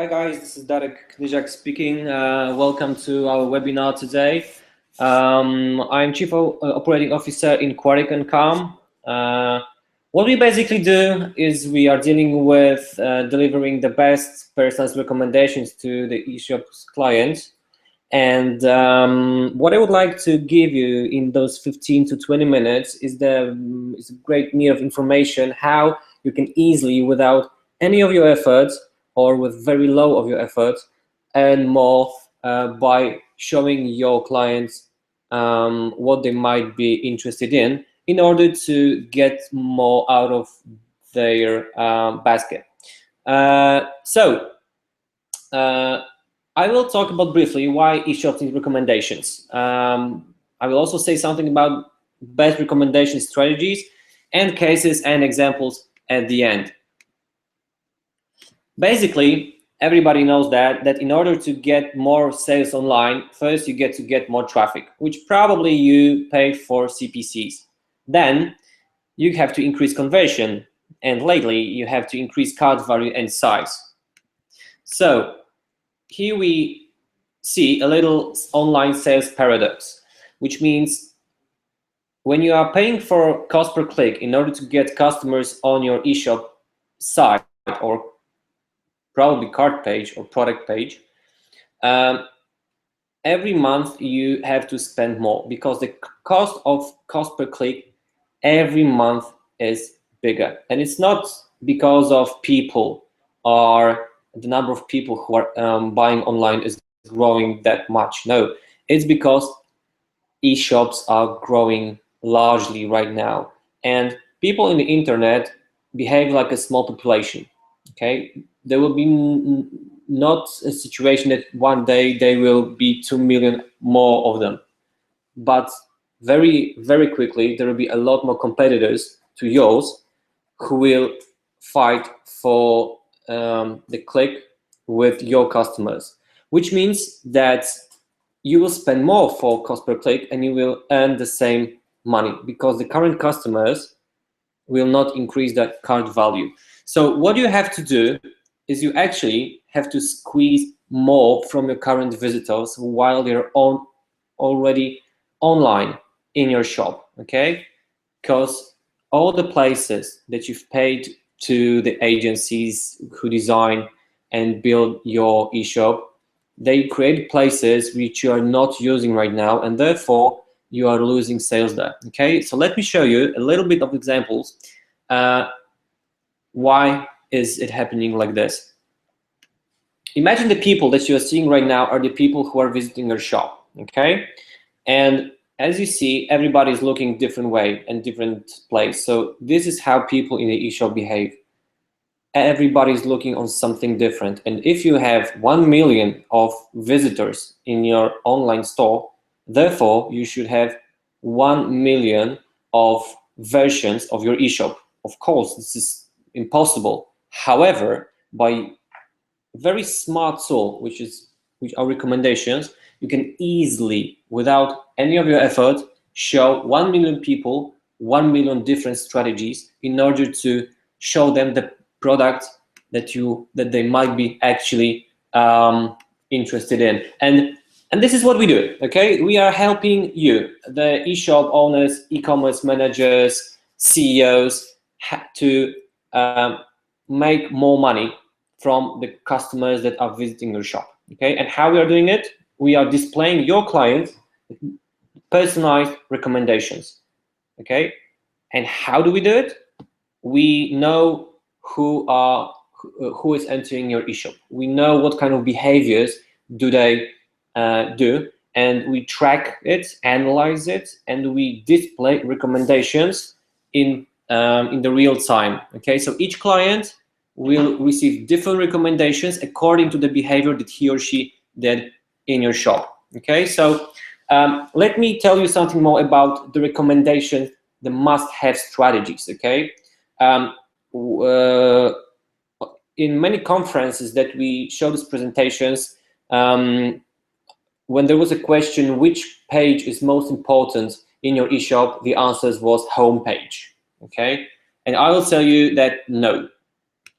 Hi guys, this is Darek Knizak speaking. Welcome to our webinar today. I'm Chief Operating Officer in QuarticOn.com. What we basically do is we are dealing with delivering the best personalized recommendations to the Eshop's clients. And what I would like to give you in those 15 to 20 minutes is a great deal of information how you can easily, without any of your efforts, or with very low of your effort, earn more by showing your clients what they might be interested in order to get more out of their basket. I will talk about briefly why Eshop needs recommendations. I will also say something about best recommendation strategies and cases and examples at the end. Basically, everybody knows that in order to get more sales online, first you get to get more traffic, which probably you pay for CPCs. Then you have to increase conversion, and lately you have to increase cart value and size. So here we see a little online sales paradox, which means when you are paying for cost per click in order to get customers on your eShop site or probably cart page or product page, every month you have to spend more because the cost per click every month is bigger. And it's not because of people or the number of people who are buying online is growing that much. No, it's because e-shops are growing largely right now. And people in the internet behave like a small population, okay? There will be not a situation that one day there will be 2 million more of them, but very, very quickly there will be a lot more competitors to yours who will fight for the click with your customers, which means that you will spend more for cost per click and you will earn the same money because the current customers will not increase that cart value. So what you have to do is you actually have to squeeze more from your current visitors while they're already online in your shop, okay? Because all the places that you've paid to the agencies who design and build your eShop, they create places which you are not using right now, and therefore you are losing sales there, okay? So let me show you a little bit of examples. Why is it happening like this? Imagine the people that you are seeing right now are the people who are visiting your shop, okay? And as you see, everybody is looking different way and different place. So this is how people in the eShop behave. Everybody's looking on something different. And if you have 1 million of visitors in your online store, therefore you should have 1 million of versions of your eShop. Of course, this is impossible. However, by a very smart tool, which are recommendations, you can easily, without any of your effort, show 1 million people 1 million different strategies in order to show them the product that they might be actually interested in. And this is what we do, okay? We are helping you, the eShop owners, e-commerce managers, CEOs, to make more money from the customers that are visiting your shop, okay? And how we are doing it? We are displaying your clients personalized recommendations, okay? And how do we do it? We know who is entering your eShop. We know what kind of behaviors do they do, and we track it, analyze it, and we display recommendations in the real time, okay? So each client will receive different recommendations according to the behavior that he or she did in your shop, okay? So let me tell you something more about the recommendations, the must-have strategies, okay? In many conferences that we show these presentations, when there was a question which page is most important in your eShop, the answer was home page, okay? And I will tell you that no.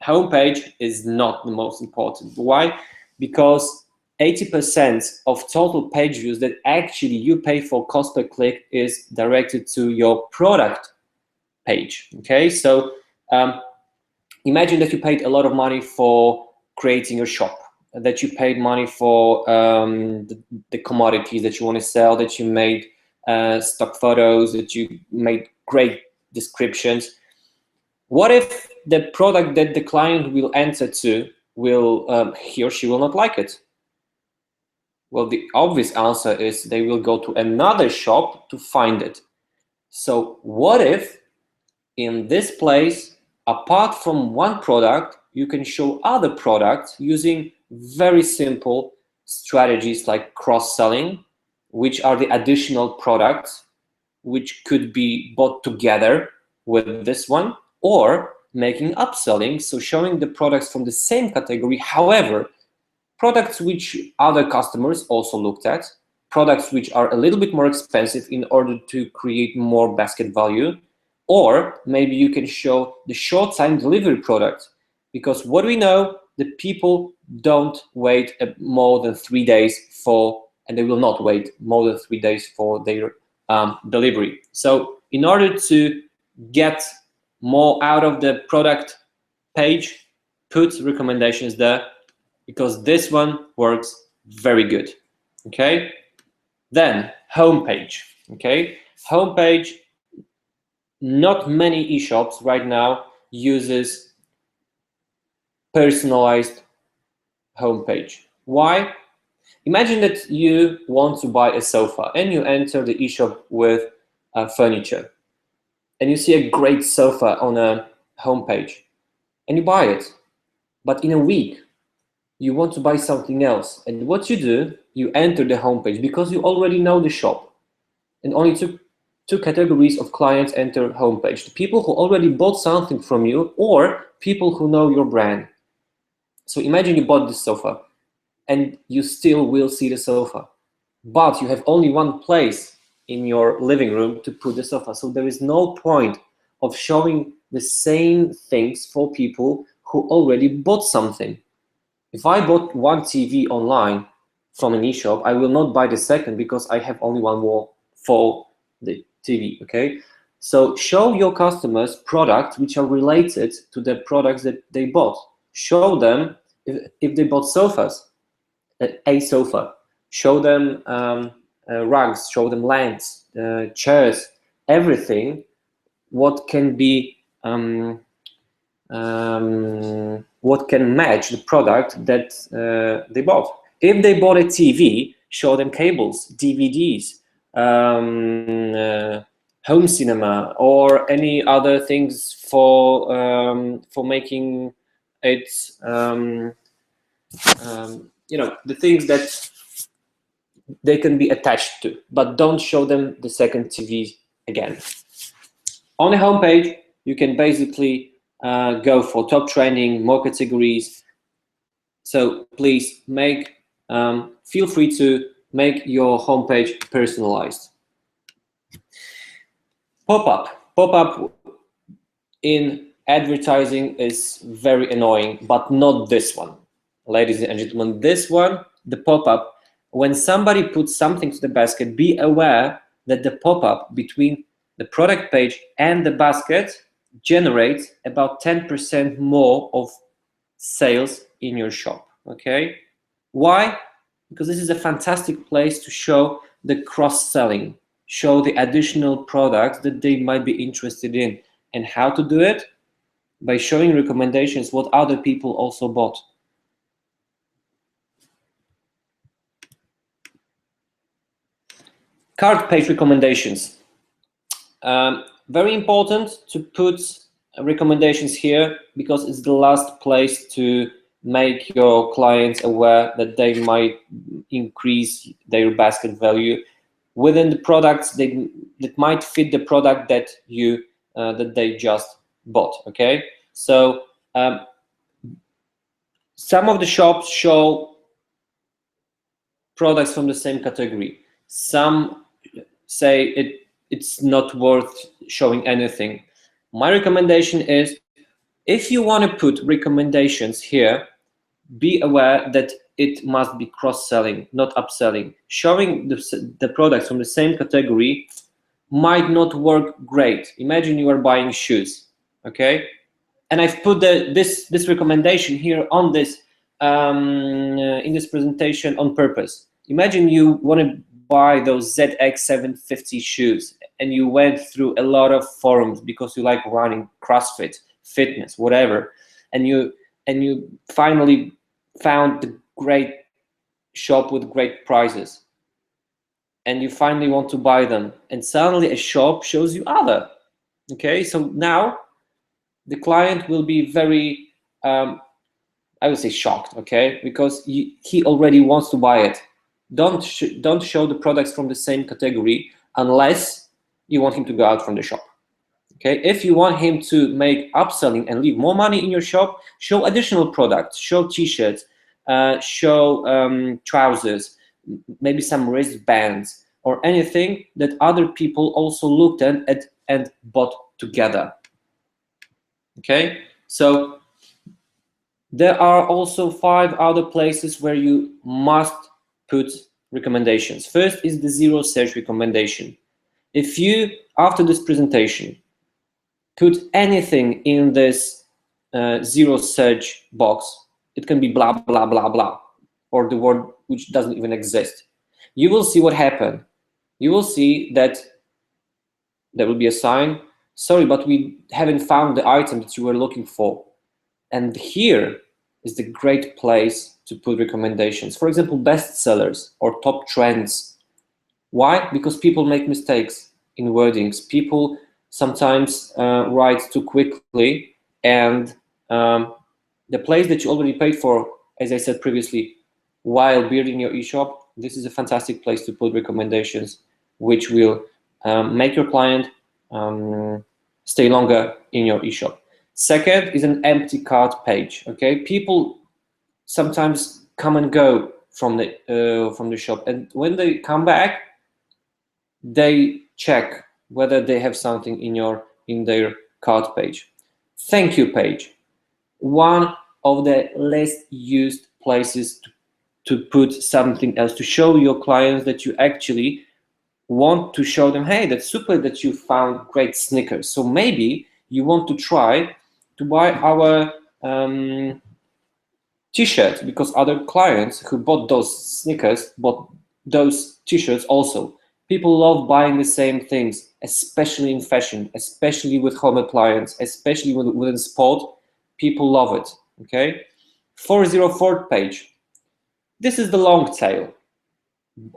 homepage is not the most important. Why? Because 80% of total page views that actually you pay for cost per click is directed to your product page. Okay, so imagine that you paid a lot of money for creating your shop, that you paid money for the commodities that you want to sell, that you made stock photos, that you made great descriptions. What if the product that the client will enter to will he or she will not like it? Well, the obvious answer is they will go to another shop to find it. So what if in this place, apart from one product, you can show other products using very simple strategies like cross-selling, which are the additional products which could be bought together with this one, or making upselling, so showing the products from the same category, however, products which other customers also looked at, products which are a little bit more expensive in order to create more basket value, or maybe you can show the short time delivery product, because what we know, the people don't wait more than 3 days for, and they will not wait more than 3 days for their delivery. So in order to get more out of the product page, put recommendations there, because this one works very good. Okay, then homepage. Okay, homepage, not many e-shops right now uses personalized homepage. Why? Imagine that you want to buy a sofa and you enter the e-shop with furniture, and you see a great sofa on a homepage and you buy it, but in a week you want to buy something else, and what you do, you enter the homepage because you already know the shop, and only two categories of clients enter homepage: the people who already bought something from you, or people who know your brand. So imagine you bought this sofa and you still will see the sofa, but you have only one place in your living room to put the sofa, so there is no point of showing the same things for people who already bought something. If I bought one TV online from an e-shop, I will not buy the second because I have only one wall for the TV, okay? So show your customers products which are related to the products that they bought. Show them, if they bought sofas, a sofa. Show them rugs, show them lamps, chairs, everything what can be what can match the product that they bought. If they bought a TV, show them cables, DVDs, home cinema, or any other things for making it, you know, the things that they can be attached to, but don't show them the second TV again. On the homepage, you can basically go for top trending, more categories. So please feel free to make your homepage personalized. Pop-up in advertising is very annoying, but not this one. Ladies and gentlemen, this one, the pop-up, when somebody puts something to the basket, be aware that the pop-up between the product page and the basket generates about 10% more of sales in your shop, okay? Why? Because this is a fantastic place to show the cross-selling, show the additional products that they might be interested in. And how to do it? By showing recommendations what other people also bought. Cart page recommendations. Very important to put recommendations here, because it's the last place to make your clients aware that they might increase their basket value within the products that might fit the product that they just bought. Okay, so some of the shops show products from the same category. Some say it's not worth showing anything. My recommendation is If you want to put recommendations here, be aware that it must be cross-selling, not upselling. Showing the products from the same category might not work great. Imagine you are buying shoes, okay? And I've put this recommendation here on this in this presentation on purpose. Imagine you want to buy those ZX750 shoes, and you went through a lot of forums because you like running, CrossFit, fitness, whatever, and you finally found the great shop with great prices, and you finally want to buy them, and suddenly a shop shows you other. Okay, so now the client will be very I would say shocked, okay, because he already wants to buy it. Don't show the products from the same category unless you want him to go out from the shop. Okay, if you want him to make upselling and leave more money in your shop, show additional products, show t-shirts, show trousers, maybe some wristbands, or anything that other people also looked at and bought together. Okay, so there are also 5 other places where you must put recommendations. First is the zero search recommendation. If you, after this presentation, put anything in this zero search box, it can be blah, blah, blah, blah, or the word which doesn't even exist. You will see what happened. You will see that there will be a sign, sorry, but we haven't found the item that you were looking for. And here is the great place to put recommendations. For example, bestsellers or top trends. Why? Because people make mistakes in wordings. People sometimes write too quickly, and the place that you already paid for, as I said previously, while building your eShop, this is a fantastic place to put recommendations, which will make your client stay longer in your eShop. Second is an empty cart page. Okay, people sometimes come and go from the shop, and when they come back, they check whether they have something in their cart page. Thank you page, one of the less used places to put something else, to show your clients that you actually want to show them, hey, that's super that you found great sneakers, so maybe you want to try to buy our t-shirt, because other clients who bought those sneakers bought those t-shirts also. People love buying the same things, especially in fashion, especially with home appliance, especially within sport. People love it. Okay, 404 page. This is the long tail.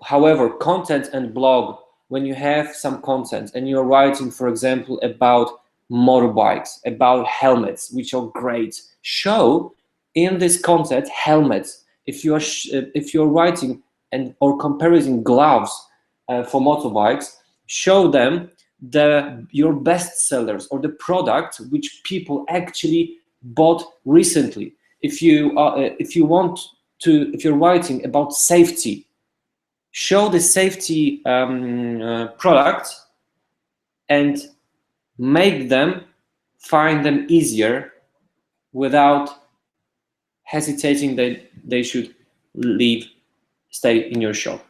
However, content and blog, when you have some content and you're writing, for example, about motorbikes, about helmets, which are great, show in this content helmets. If you're writing or comparing gloves for motorbikes, show them your best sellers or the products which people actually bought recently. If you're writing about safety, show the safety products and make them find them easier without hesitating that they should stay in your shop.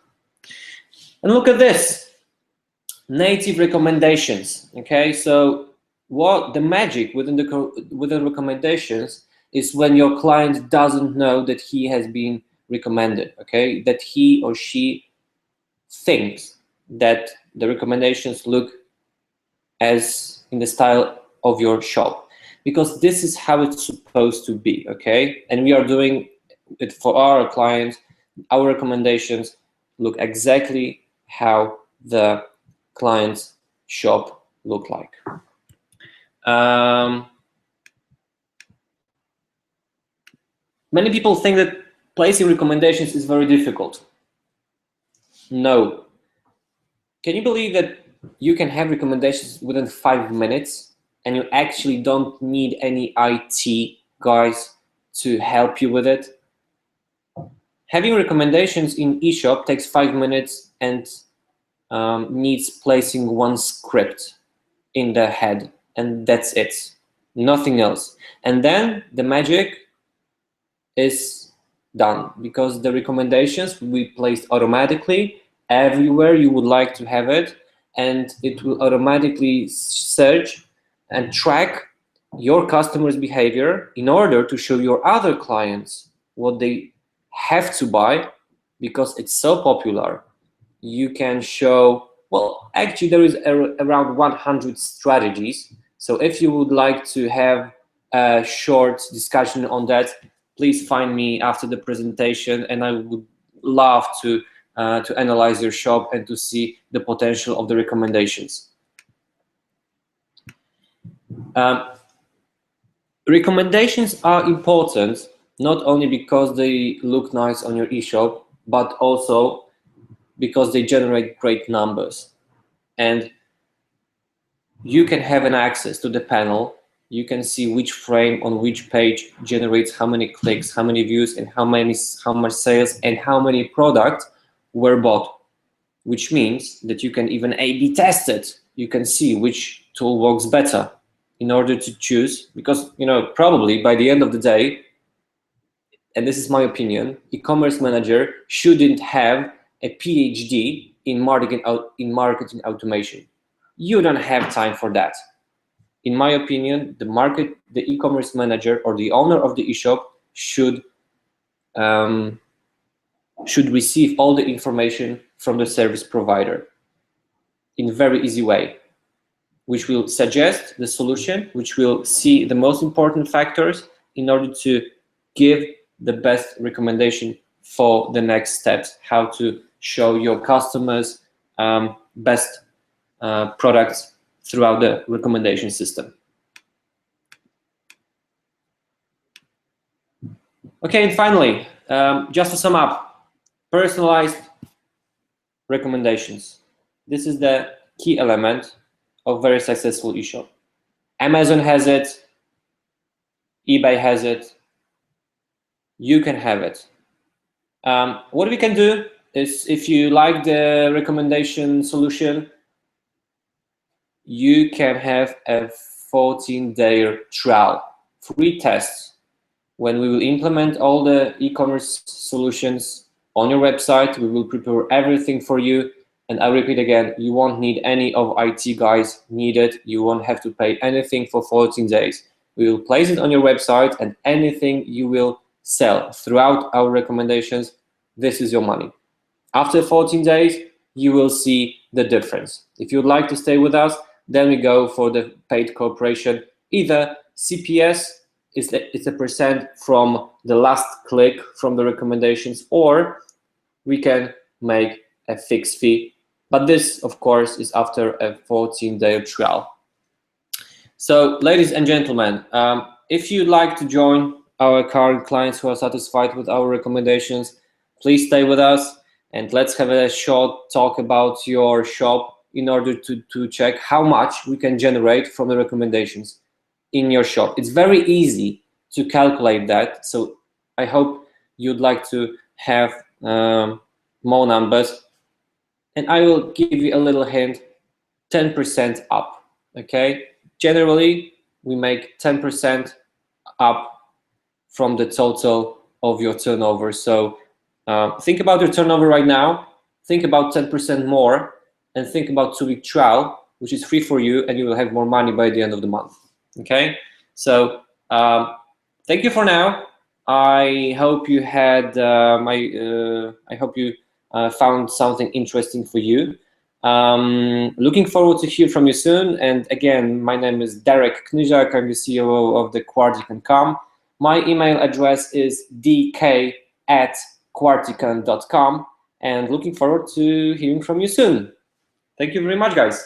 And look at this, native recommendations. Okay, so what the magic within the recommendations is when your client doesn't know that he has been recommended. Okay, that he or she thinks that the recommendations look as in the style of your shop, because this is how it's supposed to be. Okay, and we are doing it for our clients. Our recommendations look exactly how the client's shop look like. Many people think that placing recommendations is very difficult. No. Can you believe that you can have recommendations within 5 minutes and you actually don't need any IT guys to help you with it? Having recommendations in eShop takes 5 minutes and needs placing one script in the head, and that's it. nothing else. And then the magic is done, because the recommendations will be placed automatically everywhere you would like to have it, and it will automatically search and track your customers' behavior in order to show your other clients what they have to buy, because it's so popular. You can show, well, actually there is around 100 strategies. So if you would like to have a short discussion on that, please find me after the presentation, and I would love to analyze your shop and to see the potential of the recommendations. Recommendations are important not only because they look nice on your eShop, but also because they generate great numbers. And you can have an access to the panel. You can see which frame on which page generates how many clicks, how many views, and how much sales, and how many products were bought, which means that you can even A/B test it. You can see which tool works better in order to choose, because probably by the end of the day, and this is my opinion, e-commerce manager shouldn't have a PhD in marketing automation. You don't have time for that. In my opinion, the e-commerce manager or the owner of the e-shop should receive all the information from the service provider in a very easy way, which will suggest the solution, which will see the most important factors in order to give the best recommendation for the next steps, how to show your customers best products throughout the recommendation system. Okay, and finally, just to sum up, personalized recommendations. This is the key element of very successful eShop. Amazon has it, eBay has it, you can have it. What we can do is, if you like the recommendation solution, you can have a 14-day trial, free test, when we will implement all the e-commerce solutions on your website. We will prepare everything for you. And I repeat again, you won't need any of IT guys needed. You won't have to pay anything for 14 days. We will place it on your website, and anything you will sell throughout our recommendations, this is your money. After 14 days, you will see the difference. If you'd like to stay with us, then we go for the paid cooperation. Either CPS, it's a percent from the last click from the recommendations, or we can make a fixed fee. But this, of course, is after a 14-day trial. So, ladies and gentlemen, if you'd like to join our current clients who are satisfied with our recommendations, please stay with us, and let's have a short talk about your shop in order to check how much we can generate from the recommendations in your shop. It's very easy to calculate that, so I hope you'd like to have more numbers, and I will give you a little hint: 10% up. Okay, generally we make 10% up from the total of your turnover. So think about your turnover right now, think about 10% more, and think about 2-week trial, which is free for you, and you will have more money by the end of the month. Okay, so thank you for now. I hope you had I hope you found something interesting for you. Looking forward to hear from you soon. And again, my name is Derek Knyzak. I'm the CEO of the QuarticOn.com. My email address is dk@QuarticOn.com, and looking forward to hearing from you soon. Thank you very much, guys.